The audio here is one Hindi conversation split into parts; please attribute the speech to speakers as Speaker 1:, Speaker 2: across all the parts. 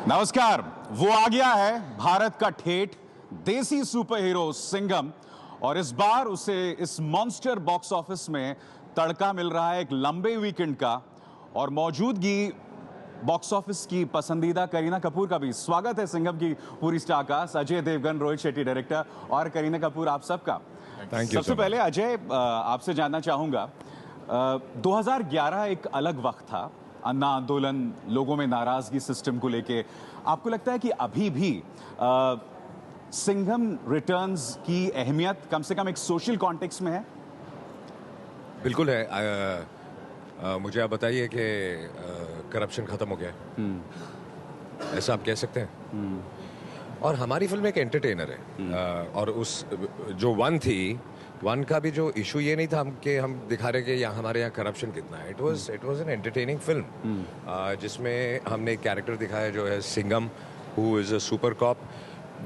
Speaker 1: नमस्कार। वो आ गया है भारत का ठेठ देसी सुपर हीरो सिंघम, और इस बार उसे इस मॉन्स्टर बॉक्स ऑफिस में तड़का मिल रहा है एक लंबे वीकेंड का, और मौजूदगी बॉक्स ऑफिस की पसंदीदा करीना कपूर का भी। स्वागत है सिंघम की पूरी star cast, Ajay Devgn, Rohit Shetty director और करीना कपूर, आप सबका
Speaker 2: थैंक यू।
Speaker 1: सबसे पहले अजय, आपसे जानना चाहूंगा, 2011 एक अलग वक्त था, अन्ना आंदोलन, लोगों में नाराजगी सिस्टम को लेके। आपको लगता है कि अभी भी सिंघम रिटर्न्स की अहमियत कम से कम एक सोशल कॉन्टेक्स्ट में है?
Speaker 2: बिल्कुल है। मुझे आप बताइए कि करप्शन खत्म हो गया है, ऐसा आप कह सकते हैं। और हमारी फिल्म एक एंटरटेनर है, और उस जो वन का भी जो इशू ये नहीं था कि हम दिखा रहे कि हमारे यहाँ करप्शन कितना है। It was an entertaining film जिसमें हमने एक कैरेक्टर दिखाया जो है Singham, who is a super cop.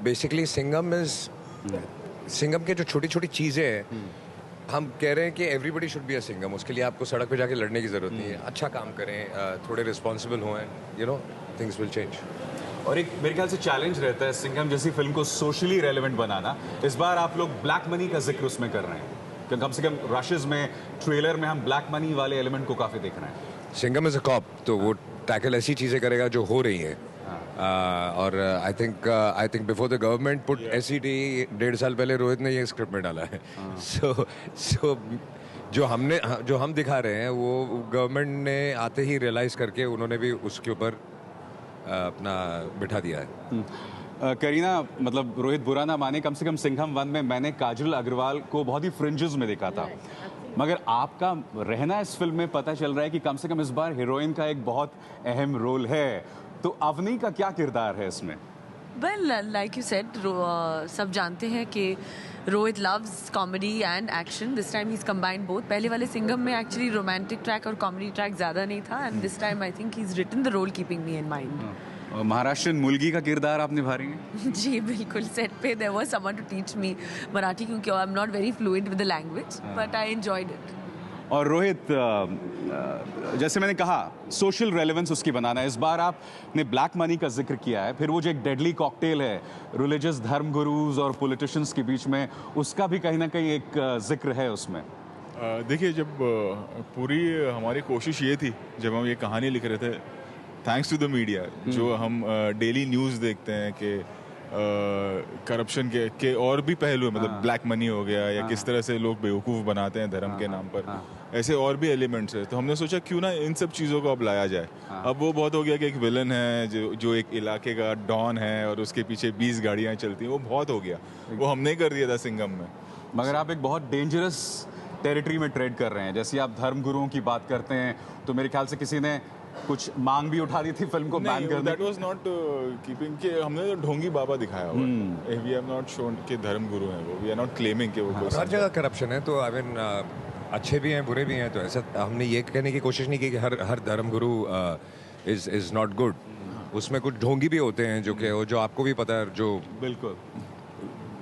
Speaker 2: Basically Singham के जो छोटी छोटी चीज़ें हैं, हम कह रहे हैं कि everybody should be a Singham. उसके लिए आपको सड़क पे जाके लड़ने की ज़रूरत नहीं है। अच्छा काम करें, थोड़े रिस्पॉन्सिबल हों, थिंग्स विल चेंज।
Speaker 1: और एक मेरे ख्याल से चैलेंज रहता है सिंघम जैसी फिल्म को सोशली रेलेवेंट बनाना। इस बार आप लोग ब्लैक मनी का जिक्र उसमें कर रहे हैं, कि कम से कम रशेस में, ट्रेलर में हम ब्लैक मनी वाले एलिमेंट को काफी देख रहे हैं।
Speaker 2: सिंघम इज अ कॉप, तो वो टैकल ऐसी चीजें करेगा जो हो रही हैं। और I think before the government put SET 1.5 साल पहले रोहित ने ये स्क्रिप्ट में डाला है। सो जो हम दिखा रहे हैं वो गवर्नमेंट ने आते ही रियलाइज करके उन्होंने भी उसके ऊपर अपना बिठा दिया है।
Speaker 1: करीना, मतलब रोहित बुरा ना माने, कम से कम सिंघम 1 में मैंने काजल अग्रवाल को बहुत ही फ्रिंजेस में देखा था, मगर आपका रहना इस फिल्म में पता चल रहा है कि कम से कम इस बार हीरोइन का एक बहुत अहम रोल है। तो अवनी का क्या किरदार है इसमें?
Speaker 3: वेल, लाइक यू सेड, सब जानते हैं कि Rohit loves comedy and action. This time he is combined both. पहले वाले सिंघम में एक्चुअली रोमांटिक ट्रैक और कॉमेडी ट्रैक ज़्यादा नहीं था, and this time I think he is written the role keeping me in mind.
Speaker 1: Maharashtrian मुलगी का किरदार आप निभा रही हैं?
Speaker 3: जी बिल्कुल। सेट पे there was someone to teach me Marathi, क्योंकि I am not very fluent with the language, but I enjoyed it.
Speaker 1: और रोहित, जैसे मैंने कहा, सोशल रेलेवेंस उसकी बनाना है। इस बार आपने ब्लैक मनी का जिक्र किया है, फिर वो जो एक डेडली कॉकटेल है रिलीजियस धर्म गुरुज और पॉलिटिशियंस के बीच में, उसका भी कहीं ना कहीं एक जिक्र है उसमें।
Speaker 4: देखिए, जब पूरी हमारी कोशिश ये थी, जब हम ये कहानी लिख रहे थे, थैंक्स टू द मीडिया, जो हम डेली न्यूज़ देखते हैं कि करप्शन के और भी पहलू है, मतलब ब्लैक मनी हो गया या किस तरह से लोग बेवकूफ़ बनाते हैं धर्म के नाम पर, ऐसे और भी एलिमेंट्स है। तो हमने सोचा क्यों ना इन सब चीज़ों को अब लाया जाए। अब वो बहुत हो गया कि एक विलन है जो एक इलाके का डॉन है और उसके पीछे 20 गाड़ियाँ चलती हैं, वो बहुत हो गया। वो हमने कर दिया था सिंघम में।
Speaker 1: मगर आप एक बहुत डेंजरस टेरिटरी में ट्रेड कर रहे हैं। जैसे आप धर्म गुरुओं की बात करते हैं, तो मेरे ख्याल से किसी ने कुछ मांग भी उठा दी थी फिल्म को बैन करने।
Speaker 4: दैट वाज नॉट कीपिंग के हमने तो ढोंगी बाबा दिखाया हुआ है। वी हैव नॉट शोन के धर्म गुरु हैं वो। वी आर नॉट क्लेमिंग कि वो
Speaker 2: हर जगह करप्शन है, तो आई मीन अच्छे भी हैं बुरे भी हैं। तो ऐसा हमने ये कहने की कोशिश नहीं की कि हर धर्म गुरु इज नॉट गुड। उसमें कुछ ढोंगी भी होते हैं जो आपको भी पता है, जो
Speaker 1: बिल्कुल,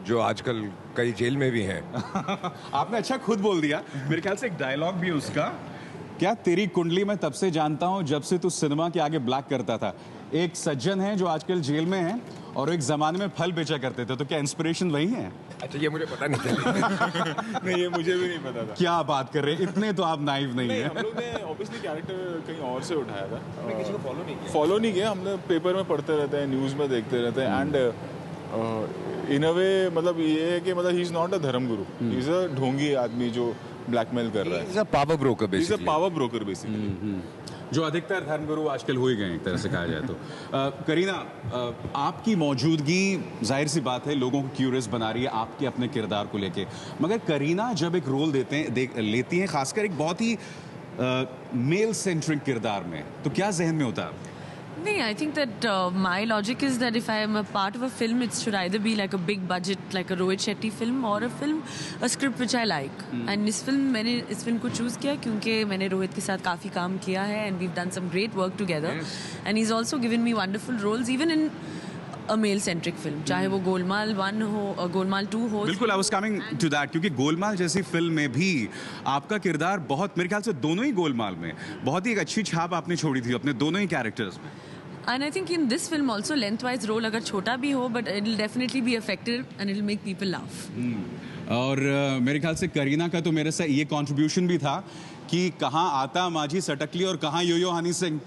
Speaker 2: जो आजकल कई जेल में भी हैं।
Speaker 1: आपने अच्छा खुद बोल दिया। मेरे ख्याल से एक डायलॉग भी उसका, क्या तेरी कुंडली मैं तब से जानता हूं जब से तू सिनेमा के आगे ब्लैक करता था। एक सज्जन है जो आजकल जेल में है और एक जमाने में फल बेचा करते थे, तो क्या इंस्पिरेशन वही है?
Speaker 2: अच्छा, ये मुझे पता नहीं था।
Speaker 4: नहीं, ये मुझे भी नहीं पता था।
Speaker 1: क्या बात कर रहे हैं, इतने तो आप नाइव नहीं है।
Speaker 4: हम लोग ने ऑब्वियसली कैरेक्टर कहीं और से उठाया था।
Speaker 2: हमने किसी को
Speaker 4: फॉलो नहीं किया। हमने पेपर में पढ़ते रहते हैं, न्यूज़ में देखते रहते हैं, एंड इन अ वे मतलब ये है कि मतलब ही इज नॉट अ धर्म गुरु, ही इज अ ढोंगी आदमी जो ब्लैकमेल कर रहा है।
Speaker 2: He's a power broker basically.
Speaker 4: He's a power broker basically.
Speaker 1: जो अधिकतर धर्मगुरु आजकल हो ही गए एक तरह से कहा जाए तो। करीना, आपकी मौजूदगी जाहिर सी बात है लोगों को क्यूरियस बना रही है आपके अपने किरदार को लेके, मगर करीना जब एक रोल लेती हैं, खासकर एक बहुत ही मेल सेंट्रिक किरदार में, तो क्या जहन में होता है?
Speaker 3: नहीं, I think that my logic is that if I am a part of a film, it should either be like a big budget, like a Rohit Shetty film, or a script which I like. And मैंने इस फिल्म को चूज़ किया क्योंकि मैंने रोहित के साथ काफ़ी काम किया है, and we've done some great work together. And he's also given me wonderful roles, even in a male centric film, चाहे वो गोलमाल 1 हो और गोलमाल 2 हो।
Speaker 1: बिल्कुल, I was coming to that, क्योंकि गोलमाल जैसी फिल्म में भी आपका किरदार बहुत, मेरे ख्याल से दोनों ही गोलमाल में बहुत ही एक अच्छी छाप आपने छोड़ी थी अपने दोनों ही कैरेक्टर्स में।
Speaker 3: And I think in this film also lengthwise role अगर छोटा भी हो but it'll definitely be effective and it'll make people laugh.
Speaker 1: और मेरे ख्याल से करीना का तो मेरे से ये कंट्रीब्यूशन भी था कि कहाँ आता माझी सटकली और कहाँ यो हनी सिंह,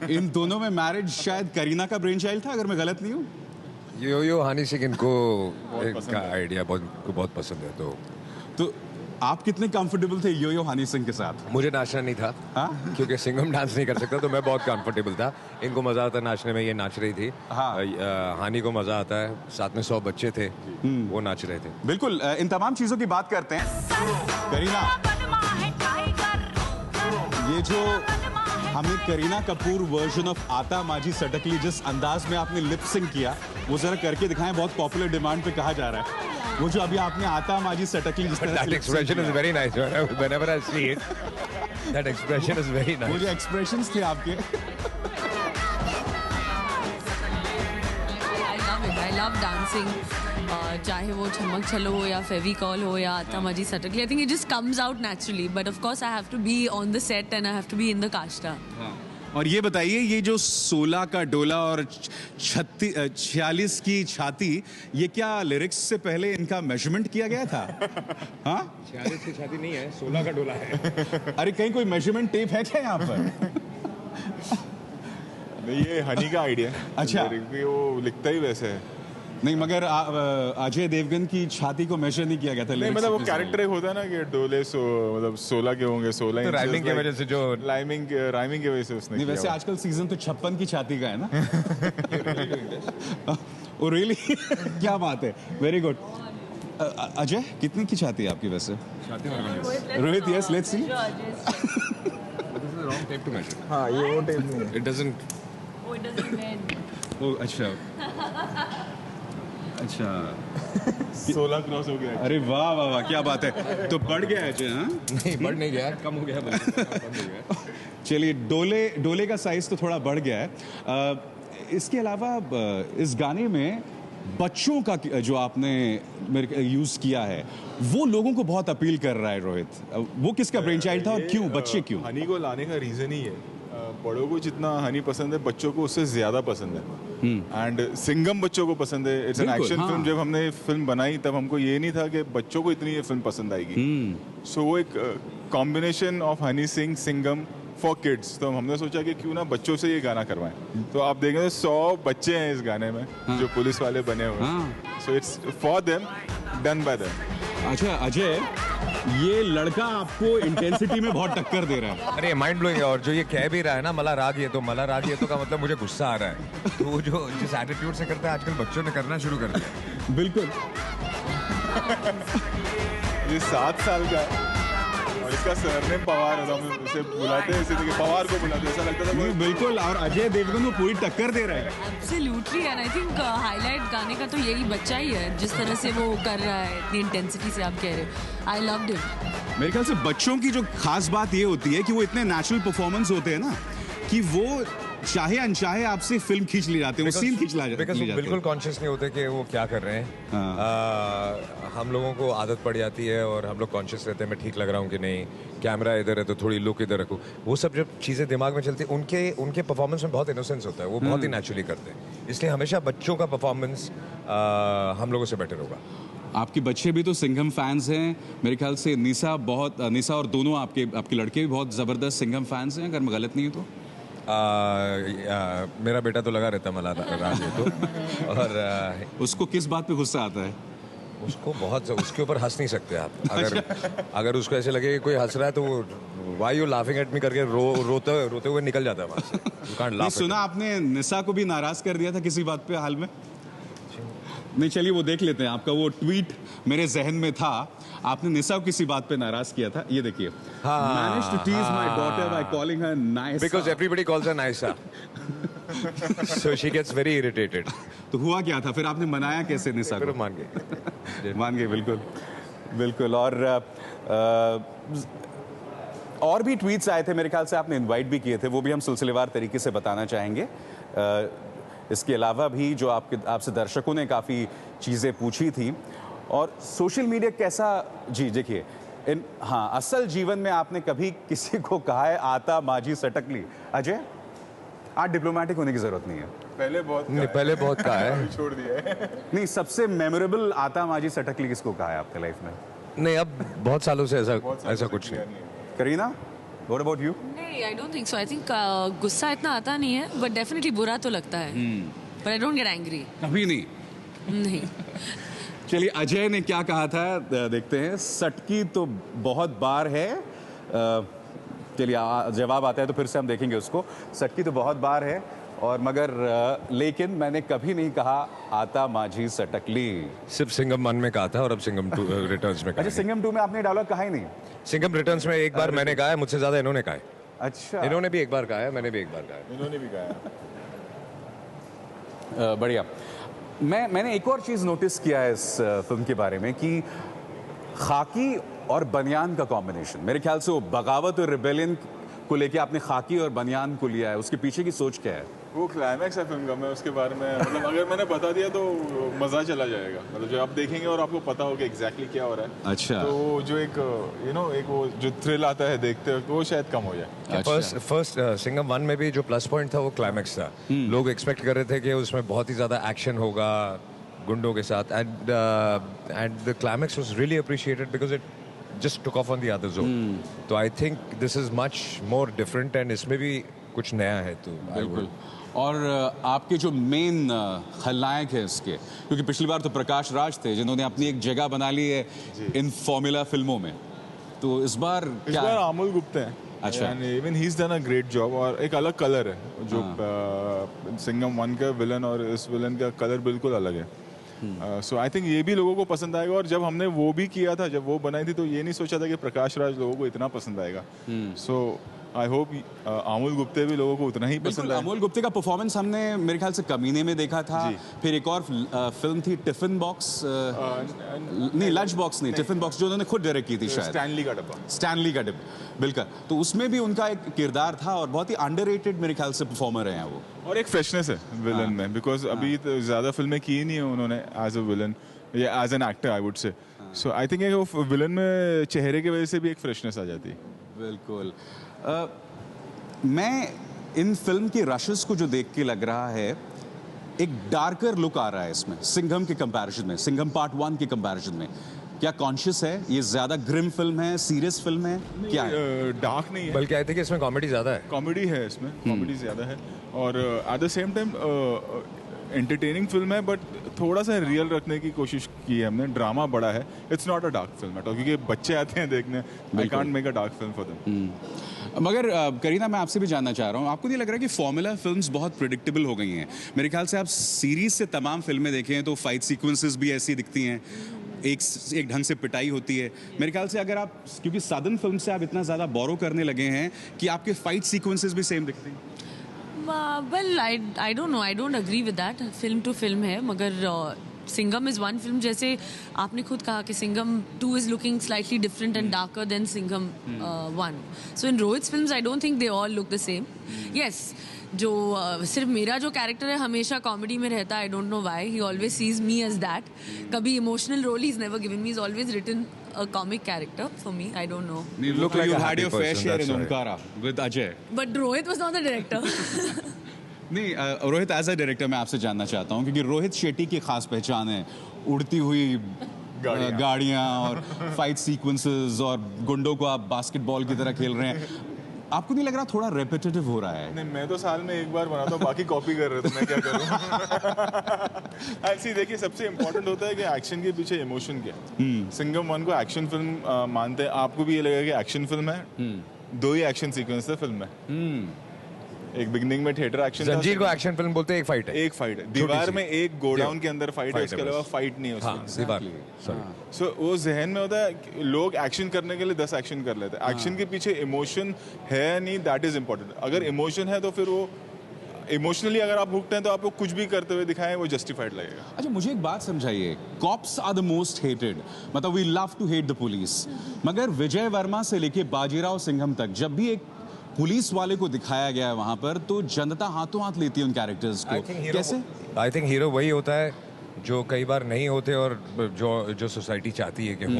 Speaker 1: इन दोनों में मैरिज शायद करीना का ब्रेन चाइल्ड था, अगर मैं गलत नहीं हूँ.
Speaker 2: यो हनी सिंह इनको का आइडिया बहुत पसंद है.
Speaker 1: तो आप कितने कंफर्टेबल थे यो हनी सिंह के साथ?
Speaker 2: मुझे नाचना नहीं था.
Speaker 1: हाँ?
Speaker 2: क्योंकि सिंघम डांस नहीं कर सकता, तो मैं बहुत कंफर्टेबल था. इनको मजा आता नाचने में, ये नाच रही थी.
Speaker 1: हाँ.
Speaker 2: हानि को मजा आता है, साथ में 100 बच्चे थे, वो नाच रहे थे.
Speaker 1: बिल्कुल, इन तमाम चीजों की बात करते हैं. करीना, ये जो हमें करीना कपूर वर्जन ऑफ आता माझी सटकली जिस अंदाज में आपने लिप सिंक किया, वो जरा करके दिखाएं. बहुत पॉपुलर डिमांड पे कहा जा रहा है. वो जो अभी आपने आता माझी सटकली जिस तरह
Speaker 2: That expression is very nice. Whenever I see it, that expression is very nice.
Speaker 1: वो जो एक्सप्रेशंस थे आपके.
Speaker 3: I love dancing. चाहे वो छमक छलो हो या फेविकॉल हो या आता माझी सटकली, I think it just comes out naturally. But of course I have to be on the set and I have to be in the casta.
Speaker 1: और ये बताइए, ये जो 16 का डोला और 46 की छाती, ये क्या लिरिक्स से पहले इनका मेजरमेंट किया गया था? हाँ,
Speaker 2: 46 की छाती नहीं है, 16 का डोला है.
Speaker 1: अरे कहीं कोई मेजरमेंट टेप है क्या यहाँ पर?
Speaker 4: नहीं, ये हनी का आइडिया है.
Speaker 1: अच्छा.
Speaker 4: वो लिखता ही वैसे है.
Speaker 1: नहीं, मगर अजय देवगन की छाती को मेजर नहीं किया गया था.
Speaker 4: नहीं, मतलब वो कैरेक्टर एक होता है ना कि डोले मतलब 16 के होंगे, 16
Speaker 2: तो राइमिंग की वजह से जो
Speaker 4: राइमिंग की वजह से उसने
Speaker 1: नहीं,
Speaker 4: किया
Speaker 1: वैसे
Speaker 4: हुआ.
Speaker 1: आजकल सीजन तो 56 की छाती का है ना. Oh really? क्या बात है, वेरी गुड. अजय, कितनी की छाती है आपकी वैसे? Rohit, yes, let's see.
Speaker 2: wrong tape to measure.
Speaker 4: हाँ, ये वो टेप नहीं है.
Speaker 2: It doesn't.
Speaker 3: Oh, it doesn't bend.
Speaker 1: ओ अच्छा. अच्छा,
Speaker 4: 16 क्रॉस हो गया.
Speaker 1: अरे वाह वाह वाह, क्या बात है. तो बढ़ गया है अजय. हाँ,
Speaker 2: नहीं, बढ़ नहीं गया, कम हो गया.
Speaker 1: चलिए, डोले का साइज तो थोड़ा बढ़ गया है. इसके अलावा इस गाने में बच्चों का जो आपने मेरे यूज किया है, वो लोगों को बहुत अपील कर रहा है. रोहित, वो किसका ब्रेन चाइल्ड था और क्यों, बच्चे क्यों?
Speaker 4: हनी को लाने का रीजन ही है, बड़ों को जितना हनी पसंद है, बच्चों को उससे ज्यादा पसंद है. एंड सिंघम बच्चों को पसंद है. इट्स एन
Speaker 1: बिल्कुल,
Speaker 4: एक्शन
Speaker 1: हाँ.
Speaker 4: फिल्म. जब हमने फिल्म बनाई तब हमको ये नहीं था कि बच्चों को इतनी ये फिल्म पसंद आएगी. सो वो एक combination of Honey Singh, Singham for kids. तो हमने सोचा कि क्यों ना बच्चों से ये गाना करवाएं. तो आप देखेंगे 100 बच्चे हैं इस गाने में, जो पुलिस वाले बने हुए हैं. So it's for them, done by them.
Speaker 1: अच्छा अजय, ये लड़का आपको इंटेंसिटी में बहुत टक्कर दे रहा है.
Speaker 2: अरे माइंड ब्लोइंग है. और जो ये कह भी रहा है ना, मला राग ये तो का मतलब मुझे गुस्सा आ रहा है. तो वो जो जिस एटीट्यूड से करता है आजकल बच्चों ने करना शुरू कर दिया.
Speaker 1: बिल्कुल.
Speaker 4: ये 7 साल का है और इसका सरनेम पवार है. हम उसे बुलाते हैं इसी तरीके, पवार को बुलाते हैं. ऐसा लगता था
Speaker 1: नहीं, बिल्कुल. और अजय देवगन को पूरी टक्कर दे रहा है.
Speaker 3: Absolutely, and I think highlight गाने का तो यही बच्चा ही है, जिस तरह से वो कर रहा है, इतनी इंटेंसिटी से आप कह रहे हो. I loved him.
Speaker 1: मेरे ख्याल से बच्चों की जो खास बात ये होती है कि वो इतने नेचुरल परफॉर्मेंस होते हैं ना, कि वो चाहे अनचाहे आपसे फिल्म खींच ले जाते हैं, वो सीन खींच ले जाते हैं.
Speaker 2: बिल्कुल कॉन्शियस नहीं होते कि वो क्या कर रहे हैं. हम लोगों को आदत पड़ जाती है और हम लोग कॉन्शियस रहते हैं, मैं ठीक लग रहा हूँ कि नहीं, कैमरा इधर है तो थोड़ी लुक इधर रखूँ. वो सब जब चीज़ें दिमाग में चलती हैं, उनके परफॉर्मेंस में बहुत इनोसेंस होता है. वो बहुत ही नेचुरली करते हैं. इसलिए हमेशा बच्चों का परफॉर्मेंस हम लोगों से बेटर होगा.
Speaker 1: आपके बच्चे भी तो सिंघम फैंस हैं मेरे ख्याल से. निशा और दोनों आपके लड़के भी बहुत ज़बरदस्त सिंघम फैंस हैं, अगर मैं गलत नहीं हूँ तो.
Speaker 2: मेरा बेटा तो लगा रहता मला राज है तो. और
Speaker 1: उसको किस बात पे गुस्सा आता है?
Speaker 2: उसको बहुत, उसके ऊपर हंस नहीं सकते आप. अगर उसको ऐसे लगे कि कोई हंस रहा है तो वो why you laughing at me करके रोते हुए निकल जाता है वहाँ से. You can't laugh.
Speaker 1: सुना आपने निशा को भी नाराज कर दिया था किसी बात पे हाल में? नहीं, चलिए वो देख लेते हैं. आपका वो ट्वीट मेरे जहन में था. आपने निशा को किसी बात पे नाराज किया था. ये देखिए, managed to tease my daughter by calling her Naisa.
Speaker 2: Because everybody calls her Naisa. So she gets very irritated.
Speaker 1: तो हुआ क्या था फिर? आपने मनाया कैसे निशा को?
Speaker 2: मान गए.
Speaker 1: मान गए, बिल्कुल बिल्कुल. और भी ट्वीट्स आए थे मेरे ख्याल से, आपने इनवाइट भी किए थे, वो भी हम सिलसिलेवार तरीके से बताना चाहेंगे. इसके अलावा भी जो आपसे दर्शकों ने काफ़ी चीज़ें पूछी थी. और सोशल मीडिया कैसा, जी देखिए, हाँ, असल जीवन में आपने कभी किसी को कहा है आता माझी सटकली? अजय, आज डिप्लोमेटिक होने की जरूरत नहीं है।
Speaker 4: पहले बहुत
Speaker 2: नहीं, पहले बहुत कहा है।
Speaker 4: अभी छोड़ दिया है।
Speaker 1: नहीं, सबसे मेमोरेबल आता माजी सटकली किसको कहा है आपके लाइफ में?
Speaker 2: नहीं, अब बहुत सालों से ऐसा कुछ नहीं।
Speaker 1: Kareena, what about you?
Speaker 3: नहीं, I don't think so. I think गुस्सा इतना आता नहीं है, बट डेफिनेटली बुरा तो लगता है, but I don't get angry.
Speaker 1: अभी नहीं।
Speaker 3: नहीं।
Speaker 1: चलिए, अजय ने क्या कहा था देखते हैं। सटकी तो बहुत बार है, चलिए जवाब आता है तो फिर से हम देखेंगे उसको। सटकी तो बहुत बार है और मगर लेकिन मैंने कभी नहीं कहा आता माझी सटकली।
Speaker 2: सिर्फ सिंघम 1 में कहा था और अब सिंघम 2 रिटर्न्स में कहा
Speaker 1: अच्छा,
Speaker 2: है।
Speaker 1: सिंघम 2 में आपने डायलॉग कहा ही नहीं?
Speaker 2: सिंघम रिटर्न्स में एक बार मैंने कहा है, मुझसे ज्यादा इन्होंने कहा है।
Speaker 1: अच्छा,
Speaker 2: इन्होंने भी एक बार कहा है, मैंने भी एक बार कहा है।
Speaker 4: इन्होंने भी कहा है।
Speaker 1: बढ़िया। मैंने एक और चीज़ नोटिस किया है इस फिल्म के बारे में कि खाकी और बनियान का कॉम्बिनेशन, मेरे ख्याल से वो बगावत और रिबेलियन को लेके आपने खाकी और बनियान को लिया है, उसके पीछे की सोच क्या है?
Speaker 4: वो क्लाइमैक्स है फिल्म का, मैं उसके बारे में मतलब अगर मैंने बता दिया तो मज़ा चला जाएगा। मतलब जो आप देखेंगे और आपको पता हो कि एग्जैक्टली क्या हो रहा है,
Speaker 1: अच्छा।
Speaker 4: तो जो एक एक वो जो थ्रिल आता है देखते वक्त, वो शायद कम हो जाए।
Speaker 2: फर्स्ट सिंघम 1 में भी जो प्लस पॉइंट था वो क्लाइमैक्स था। लोग एक्सपेक्ट कर रहे थे कि उसमें बहुत ही ज्यादा एक्शन होगा गुंडों के साथ, and the climax was really appreciated because it just took off on the other zone. तो I think this is much more different and इसमें भी कुछ नया है तो
Speaker 1: बिल्कुल। और आपके जो मेन खलनायक है इसके, क्योंकि पिछली बार तो प्रकाश राज थे जिन्होंने अपनी एक जगह बना ली है इन फॉर्मूला फिल्मों में, तो इस बार
Speaker 4: इस बार अमोल गुप्ता है।
Speaker 1: अच्छा।
Speaker 4: Even he is done a great job और एक अलग कलर है जो सिंघम 1 का विलन और इस विलन का कलर बिल्कुल अलग है। सो आई थिंक ये भी लोगों को पसंद आएगा। और जब हमने वो भी किया था, जब वो बनाई थी, तो ये नहीं सोचा था कि प्रकाश राज लोगों को इतना पसंद आएगा। सो आई होप अमोल गुप्ते भी लोगों को उतना ही पसंद आए।
Speaker 1: अमोल गुप्ते का परफॉर्मेंस हमने मेरे ख्याल से कमीने में देखा था, फिर एक और फिल्म थी टिफिन बॉक्स, नहीं लंच बॉक्स नहीं, टिफिन बॉक्स जो उन्होंने खुद डायरेक्ट की थी शायद,
Speaker 4: स्टैनली का डब्बा।
Speaker 1: स्टैनली का डिब्बा, बिल्कुल। तो उसमें भी उनका एक किरदार था और बहुत ही अंडररेटेड मेरे ख्याल से परफॉर्मर हैं वो।
Speaker 4: और एक फ्रेशनेस है विलन में, बिकॉज अभी तो ज्यादा फिल्में की नहीं है उन्होंने एज अ विलन या as an actor I would say. So I think villain में चेहरे की वजह से भी एक फ्रेशनेस आ जाती है।
Speaker 1: बिल्कुल। मैं इन फिल्म के रशेस को जो देख के लग रहा है, एक डार्कर लुक आ रहा है इसमें सिंघम के कंपैरिजन में, सिंघम पार्ट 1 के कंपैरिजन में। क्या कॉन्शियस है ये ज्यादा ग्रिम फिल्म है, सीरियस फिल्म है, क्या है?
Speaker 4: डार्क नहीं है,
Speaker 2: बल्कि आई थिंक इसमें कॉमेडी ज्यादा है।
Speaker 4: कॉमेडी है इसमें, कॉमेडी ज्यादा है और at the same time entertaining film है, बट थोड़ा सा रियल रखने की कोशिश की है हमने। ड्रामा बड़ा है, it's not a dark film at all, क्योंकि बच्चे आते हैं देखने। I can't make a dark film for them.
Speaker 1: मगर करीना, मैं आपसे भी जानना चाह रहा हूँ, आपको नहीं लग रहा कि फॉर्मूला फिल्म्स बहुत प्रिडिक्टेबल हो गई हैं? मेरे ख्याल से आप सीरीज से तमाम फिल्में देखें तो फाइट सीक्वेंसेस भी ऐसी दिखती हैं, एक ढंग से पिटाई होती है। मेरे ख्याल से अगर आप, क्योंकि साधन फिल्म से आप इतना ज़्यादा बोरो करने लगे हैं कि आपके फाइट सीक्वेंसेस भी सेम दिखते हैं।
Speaker 3: Well, I don't know, I don't agree with that. Film to film है, मगर सिंघम इज वन फिल्म। जैसे आपने खुद कहा कि Singham 2 is looking slightly different and darker than Singham 1। So in Rohit's films I don't think they all look the same. Yes, जो सिर्फ मेरा जो कैरेक्टर है हमेशा कॉमेडी में रहता है। I don't know why, he always sees me as that. कभी emotional role he is never given me, is always written a comic character for me. I don't know.
Speaker 1: You look like
Speaker 2: a
Speaker 1: you had
Speaker 2: happy
Speaker 1: your fair
Speaker 2: person,
Speaker 1: share
Speaker 2: that's
Speaker 1: in
Speaker 2: right.
Speaker 1: Omkara with Ajay.
Speaker 3: But Rohit was not the director.
Speaker 1: नहीं, रोहित एज अ डायरेक्टर मैं आपसे जानना चाहता हूँ, क्योंकि रोहित शेट्टी की खास पहचान है उड़ती हुई गाड़ियाँ और फाइट सीक्वेंसेस और गुंडों को आप बास्केटबॉल की तरह खेल रहे हैं। आपको नहीं लग रहा थोड़ा रेपिटेटिव हो रहा है?
Speaker 4: नहीं, मैं तो साल में एक बार बनाता हूँ, बाकी कॉपी कर रहे थे, मैं क्या करूँ। ऐसे देखिए, सबसे इम्पोर्टेंट होता है कि एक्शन के पीछे इमोशन क्या है। सिंघम 1 को एक्शन फिल्म मानते हैं, आपको भी ये लगेगा कि एक्शन फिल्म है। 2 ही एक्शन सीक्वेंस है फिल्म में। एक बिगनिंग में थिएटर एक्शन,
Speaker 2: जंजीर को एक्शन फिल्म बोलते हैं, एक फाइट है।
Speaker 4: एक फाइट है दीवार में, एक गोडाउन के अंदर फाइट है, उसके अलावा फाइट नहीं है उसमें।
Speaker 2: दीवार, सॉरी।
Speaker 4: सो वो जहन में होता है कि लोग एक्शन करने के लिए 10 एक्शन कर लेते हैं। एक्शन के पीछे इमोशन है नहीं, दैट इज इम्पोर्टेंट। अगर इमोशन है तो फिर वो इमोशनली अगर आप हुक्ड हैं तो आपको कुछ भी करते हुए दिखाएं वो जस्टिफाइड लगेगा।
Speaker 1: अच्छा, मुझे एक बात समझाइए, cops are the most hated, मतलब we love to hate the police, मगर विजय वर्मा से लेके बाजीराव सिंघम तक जब भी एक पुलिस वाले को दिखाया गया है वहां पर, तो जनता हाथों हाथ लेती है उन कैरेक्टर्स को। कैसे?
Speaker 2: आई थिंक हीरो वही होता है जो कई बार नहीं होते और जो सोसाइटी चाहती है कि हो।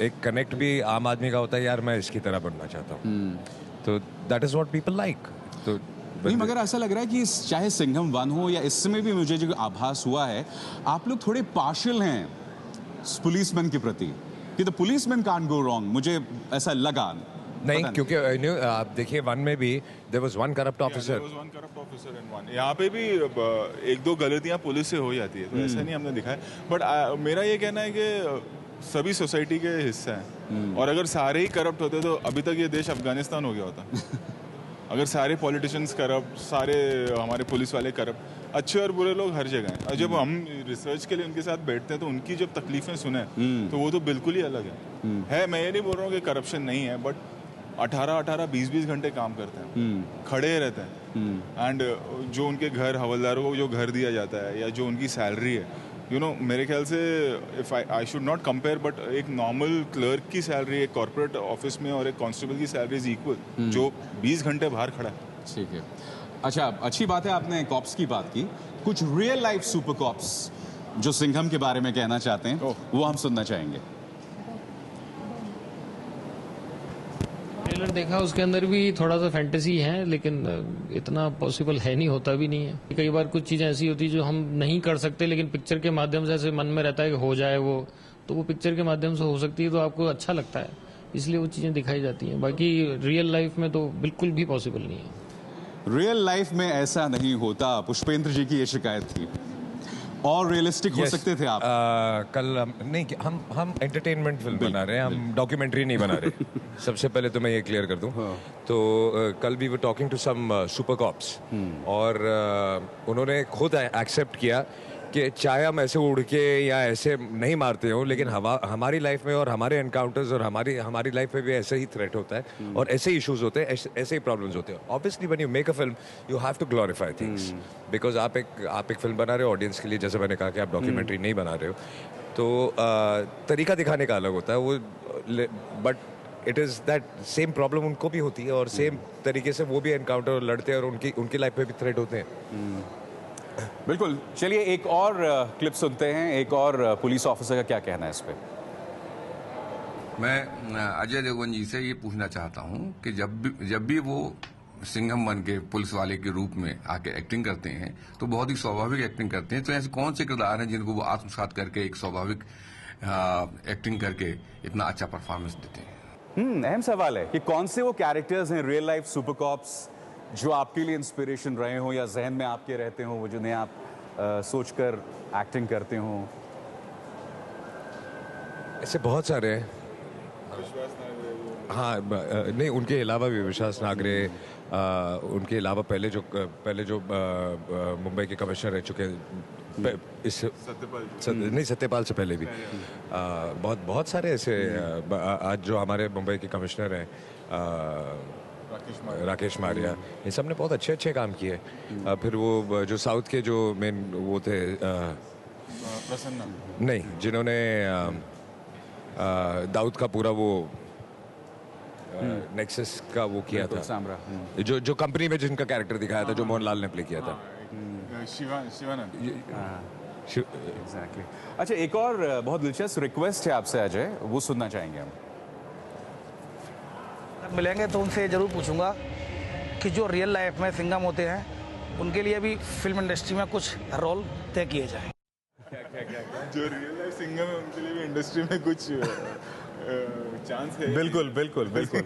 Speaker 2: एक कनेक्ट भी आम आदमी का होता है, यार मैं इसकी तरह बनना चाहता हूँ। तो that is what people like. तो
Speaker 1: नहीं, मगर ऐसा लग रहा है कि चाहे सिंघम 1 हो या इसमें भी मुझे जो आभास हुआ है, आप लोग थोड़े पार्शियल हैं पुलिसमैन के प्रति, कि the policeman can't go wrong. मुझे ऐसा लगा.
Speaker 2: नहीं, क्योंकि आप देखिए 1 में भी there was one corrupt officer.
Speaker 4: यहाँ पे भी एक दो गलतियाँ पुलिस से हो जाती है, तो ऐसा नहीं हमने दिखा है. बट मेरा ये कहना है कि सभी सोसाइटी के हिस्सा हैं, और अगर सारे ही करप्ट होते तो अभी तक ये देश अफगानिस्तान हो गया होता. अगर सारे पॉलिटिशियंस करप्ट, सारे हमारे पुलिस वाले करप्ट, अच्छे और बुरे लोग हर जगह हैं. और जब हम रिसर्च के लिए उनके साथ बैठते हैं तो उनकी जब तकलीफें सुने तो वो तो बिल्कुल ही अलग है. मैं ये नहीं बोल रहा हूँ कि करप्शन नहीं है, बट 18-18, 20-20 घंटे काम करते हैं, खड़े रहते हैं. एंड जो उनके घर, हवलदारों को जो घर दिया जाता है या जो उनकी सैलरी है, मेरे ख्याल से if I should not compare, but एक नॉर्मल क्लर्क की सैलरी एक कॉर्पोरेट ऑफिस में और एक कांस्टेबल की सैलरी इज इक्वल, जो 20 घंटे बाहर खड़ा है.
Speaker 1: ठीक है. अच्छा, अच्छी बात है आपने कॉप्स की बात की. कुछ रियल लाइफ सुपर कॉप्स जो सिंघम के बारे में कहना चाहते हैं, वो हम सुनना चाहेंगे.
Speaker 5: ट्रेलर देखा, उसके अंदर भी थोड़ा सा फैंटेसी है, लेकिन इतना पॉसिबल है नहीं, होता भी नहीं है. कई बार कुछ चीजें ऐसी होती है जो हम नहीं कर सकते, लेकिन पिक्चर के माध्यम से ऐसे मन में रहता है कि हो जाए वो, तो वो पिक्चर के माध्यम से हो सकती है, तो आपको अच्छा लगता है, इसलिए वो चीजें दिखाई जाती हैं. बाकी रियल लाइफ में तो बिल्कुल भी पॉसिबल नहीं है.
Speaker 1: रियल लाइफ में ऐसा नहीं होता. पुष्पेंद्र जी की ये शिकायत थी. और रियलिस्टिक हो सकते थे आप.
Speaker 2: कल नहीं, हम एंटरटेनमेंट फिल्म बना रहे हैं, हम डॉक्यूमेंट्री नहीं बना रहे. सबसे पहले तो मैं ये क्लियर कर दूं. तो कल we were talking to some super cops, और उन्होंने खुद एक्सेप्ट किया कि चाहे हम ऐसे उड़ के या ऐसे नहीं मारते हो, लेकिन हमारी लाइफ में और हमारे एनकाउंटर्स और हमारी लाइफ में भी ऐसे ही थ्रेट होता है, और ऐसे इश्यूज होते हैं, ऐसे ही प्रॉब्लम्स होते हैं. Obviously when you make a film you have to glorify things, because आप एक फिल्म बना रहे हो ऑडियंस के लिए, जैसे मैंने कहा कि आप डॉक्यूमेंट्री नहीं बना रहे हो, तो तरीका दिखाने का अलग होता है वो. But it is that same problem उनको भी होती है, और सेम तरीके से वो भी एनकाउंटर लड़ते हैं, और उनकी लाइफ में भी थ्रेट होते हैं.
Speaker 1: बिल्कुल. चलिए एक और क्लिप सुनते हैं. एक और पुलिस ऑफिसर का क्या कहना है इस पे.
Speaker 6: मैं अजय देवगन जी से ये पूछना चाहता हूँ कि जब भी वो सिंघम बन के पुलिस वाले के रूप में आके एक्टिंग करते हैं तो बहुत ही स्वाभाविक एक्टिंग करते हैं. तो ऐसे कौन से किरदार हैं जिनको वो आत्मसात करके एक स्वाभाविक एक्टिंग करके इतना अच्छा परफॉर्मेंस देते हैं?
Speaker 1: अहम सवाल है कि कौन से वो कैरेक्टर्स हैं रियल लाइफ सुपर कॉप्स जो आपके लिए इंस्पिरेशन रहे हो या जहन में आपके रहते हो, वो जिन्हें आप सोचकर एक्टिंग करते हो.
Speaker 2: ऐसे बहुत सारे हैं. हाँ, नहीं, उनके अलावा भी विश्वास नागरे, उनके अलावा पहले जो मुंबई के कमिश्नर रह चुके हैं, इस सत्यपाल से पहले भी बहुत सारे ऐसे, आज जो हमारे मुंबई के कमिश्नर हैं, राकेश मारिया, इन सब ने बहुत अच्छे काम किए. फिर वो जो साउथ के जो मेन वो थे,
Speaker 4: प्रसन्न
Speaker 2: नहीं, जिन्होंने दाऊद का पूरा वो नेक्सस का वो किया था, जो कंपनी में जिनका कैरेक्टर दिखाया था, जो मोहनलाल ने प्ले किया था,
Speaker 4: शिवानंद.
Speaker 1: एग्जैक्टली. अच्छा, एक और बहुत दिलचस्प रिक्वेस्ट है आपसे अजय, वो सुनना चाहेंगे हम.
Speaker 7: मिलेंगे तो उनसे जरूर पूछूंगा कि जो रियल लाइफ में सिंघम होते हैं उनके लिए भी फिल्म इंडस्ट्री में कुछ रोल तय किए जाए.
Speaker 4: जो रियल लाइफ सिंघम है उनके लिए भी इंडस्ट्री में कुछ चांस है.
Speaker 1: बिल्कुल बिल्कुल बिल्कुल.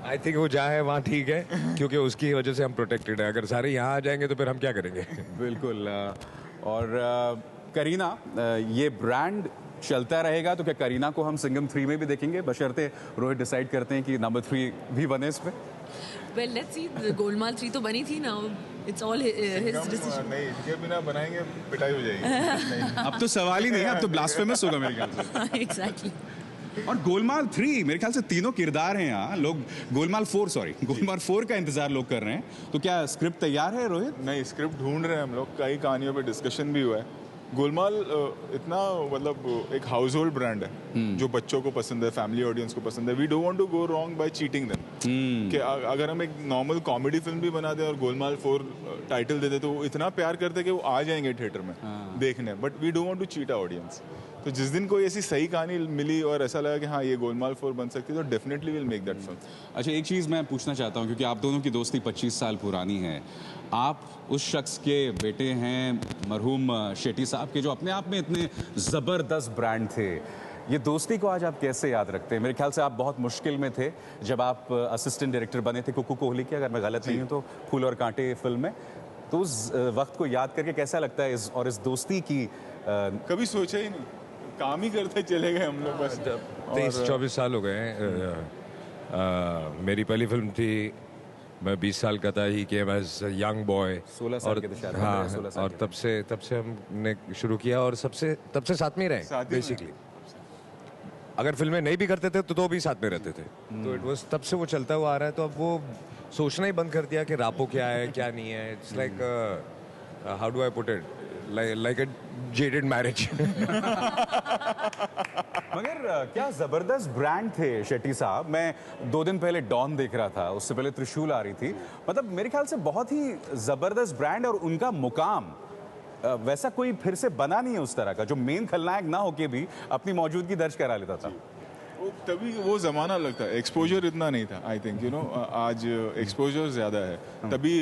Speaker 2: आई थिंक वो जहाँ है वहाँ ठीक है, क्योंकि उसकी वजह से हम प्रोटेक्टेड है. अगर सारे यहाँ आ जाएंगे तो फिर हम क्या करेंगे.
Speaker 1: बिल्कुल. और करीना, ये ब्रांड चलता रहेगा तो क्या करीना को हम सिंघम 3 में भी देखेंगे, बशर्ते रोहित डिसाइड करते हैं कि नंबर 3 भी बने इस पे?
Speaker 3: Well, let's see. गोलमाल 3 तो बनी थी ना. It's all his decision.
Speaker 4: नहीं, इनके बिना बनाएंगे पिटाई हो जाएगी.
Speaker 1: अब तो सवाल ही नहीं है, अब तो ब्लास्फेमस होगा मेरे ख्याल से.
Speaker 3: Exactly.
Speaker 1: और गोलमाल 3 मेरे ख्याल से तीनों किरदार हैं यहाँ. लोग गोलमाल 4 का इंतजार लोग कर रहे हैं. तो क्या स्क्रिप्ट तैयार है रोहित?
Speaker 4: नहीं, स्क्रिप्ट ढूंढ रहे हैं हम लोग. कई कहानियों पे डिस्कशन भी हुआ है. गोलमाल इतना मतलब एक हाउस होल्ड ब्रांड है जो बच्चों को पसंद है, फैमिली ऑडियंस को पसंद है. We don't want to go wrong by cheating them. कि अगर हम एक नॉर्मल कॉमेडी फिल्म भी बना दें और गोलमाल 4 टाइटल दे दे तो वो इतना प्यार करते हैं कि वो आ जाएंगे थिएटर में देखने. But we don't want to cheat our audience. तो जिस दिन कोई ऐसी सही कहानी मिली और ऐसा लगा कि हाँ ये गोलमाल 4 बन सकती है तो definitely will make that film.
Speaker 1: अच्छा, एक चीज़ मैं पूछना चाहता हूँ, क्योंकि आप दोनों की दोस्ती 25 साल पुरानी है। आप उस शख्स के बेटे हैं मरहूम शेट्टी साहब के, जो अपने आप में इतने ज़बरदस्त ब्रांड थे। ये दोस्ती को आज आप कैसे याद रखते हैं? मेरे ख्याल से आप बहुत मुश्किल में थे जब आप असिस्टेंट डायरेक्टर बने थे कुकू कोहली के, अगर मैं गलत नहीं हूँ तो, फूल और कांटे फिल्म में। तो उस वक्त को याद करके कैसा लगता है इस दोस्ती की?
Speaker 4: कभी सोचा ही नहीं, काम ही करते चले गए हम लोग बस।
Speaker 2: 23-24 साल हो गए हैं। मेरी पहली फिल्म थी, मैं 20 साल का था ही कि मैं यंग बॉय,
Speaker 1: 16 साल के थे शायद।
Speaker 2: हाँ,
Speaker 1: 16 साल
Speaker 2: और
Speaker 1: के
Speaker 2: तब से हमने शुरू किया और तब से साथ में ही रहे
Speaker 4: साथ ही में।
Speaker 2: बेसिकली। अगर फिल्में नहीं भी करते थे तो भी साथ में रहते थे। तो इट वाज, तब से वो चलता हुआ आ रहा है। तो अब वो सोचना ही बंद कर दिया कि रापो क्या है क्या नहीं है। It's like, how do I put it, like a jaded marriage.
Speaker 1: मगर क्या जबरदस्त ब्रांड थे शेट्टी साहब। मैं 2 दिन पहले डॉन देख रहा था, उससे पहले त्रिशूल आ रही थी। मतलब मेरे ख्याल से बहुत ही जबरदस्त ब्रांड, और उनका मुकाम वैसा कोई फिर से बना नहीं है उस तरह का, जो मेन खलनायक ना होके भी अपनी मौजूदगी दर्ज करा लेता था।
Speaker 4: तभी वो ज़माना लगता है, एक्सपोजर इतना नहीं था। आई थिंक आज एक्सपोजर ज़्यादा है। तभी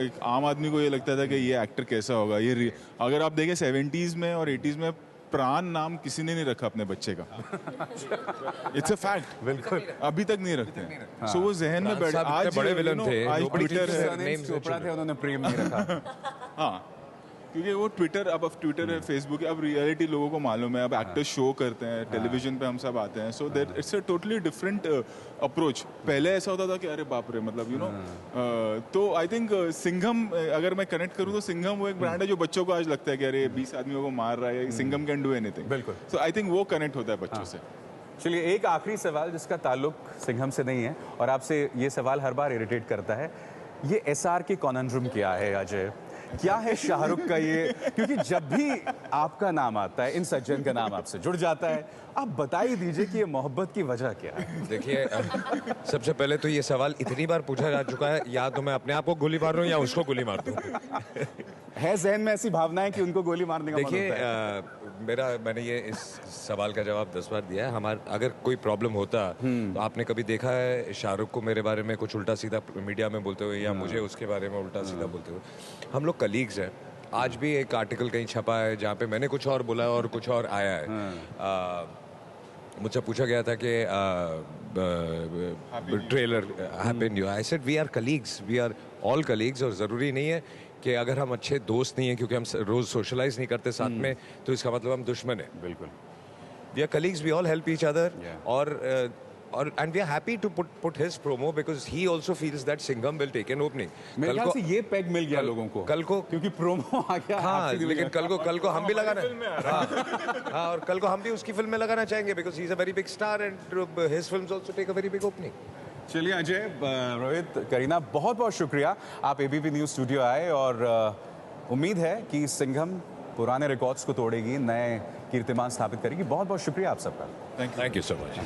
Speaker 4: एक आम आदमी को ये लगता था कि ये एक्टर कैसा होगा। अगर आप देखें 70s में और 80s में प्राण नाम किसी ने नहीं रखा अपने बच्चे का। It's a fact.
Speaker 1: बिल्कुल,
Speaker 4: अभी तक नहीं रखते हैं। सो वो जहन में बैठ, आज
Speaker 2: बड़े विलन थे,
Speaker 4: आज
Speaker 2: nobody
Speaker 4: ट्विटर है।
Speaker 2: names
Speaker 1: चोपड़ा थे, उन्होंने प्रेम नहीं रखा।
Speaker 4: हाँ, क्योंकि वो ट्विटर, अब ट्विटर है, फेसबुक है, अब रियलिटी लोगों को मालूम है। अब एक्टर्स शो करते हैं, टेलीविजन पे हम सब आते हैं। So that it's a totally different approach. पहले ऐसा होता था कि अरे बाप रे, मतलब तो आई थिंक सिंघम, अगर मैं कनेक्ट करूँ तो सिंघम वो एक ब्रांड है जो बच्चों को आज लगता है कि अरे 20 आदमियों को मार रहा है, सिंघम कैन डू एनीथिंग।
Speaker 1: बिल्कुल।
Speaker 4: सो आई थिंक वो कनेक्ट होता है बच्चों से।
Speaker 1: चलिए, एक आखिरी सवाल जिसका ताल्लुक सिंघम से नहीं है, और आपसे ये सवाल हर बार इरिटेट करता है। ये SR के कॉनंड्रम क्या है अजय? क्या है शाहरुख का ये? क्योंकि जब भी आपका नाम आता है, इन सज्जन का नाम आपसे जुड़ जाता है। आप बता ही दीजिए कि ये मोहब्बत की वजह क्या है?
Speaker 2: देखिए, सबसे पहले तो ये सवाल इतनी बार पूछा जा चुका है, या तो मैं अपने आप को गोली मार रहा हूँ या उसको गोली मार दूँ।
Speaker 1: है जहन में ऐसी भावना है कि उनको गोली मारने का मन
Speaker 2: देखिए,
Speaker 1: होता है?
Speaker 2: मैंने ये इस सवाल का जवाब 10 बार दिया है। अगर कोई प्रॉब्लम होता तो आपने कभी देखा है शाहरुख को मेरे बारे में कुछ उल्टा सीधा मीडिया में बोलते हुए, या मुझे उसके बारे में उल्टा सीधा बोलते हुए? हम लोग कलीग्स हैं। आज भी एक आर्टिकल कहीं छपा है जहाँ पे मैंने कुछ और बोला और कुछ और आया है। मुझसे पूछा गया था कि trailer happy new, I said we are colleagues, we are all colleagues. और ज़रूरी नहीं है कि अगर हम अच्छे दोस्त नहीं हैं क्योंकि हम रोज़ सोशलाइज नहीं करते साथ में, तो इसका मतलब हम दुश्मन हैं।
Speaker 1: बिल्कुल,
Speaker 2: we are colleagues, we all help each other. और and we are happy to put his promo because he also feels that Singham will take an opening.
Speaker 1: मेरे ख्याल से ये पैग मिल गया लोगों को
Speaker 2: कल को,
Speaker 1: क्योंकि प्रोमो आ गया।
Speaker 2: हाँ, लेकिन कल को हम भी लगाना, हाँ, और कल को हम भी उसकी फिल्म में लगाना चाहेंगे because he is a very big star and his films also take a very big opening.
Speaker 1: चलिए अजय, रोहित, करीना, बहुत बहुत शुक्रिया, आप ABP न्यूज़ स्टूडियो आए। और उम्मीद है कि सिंघम पुराने रिकॉर्ड्स को तोड़ेगी, नए कीर्तिमान स्थापित करेगी। बहुत बहुत शुक्रिया आप सबका।
Speaker 2: Thank you so much.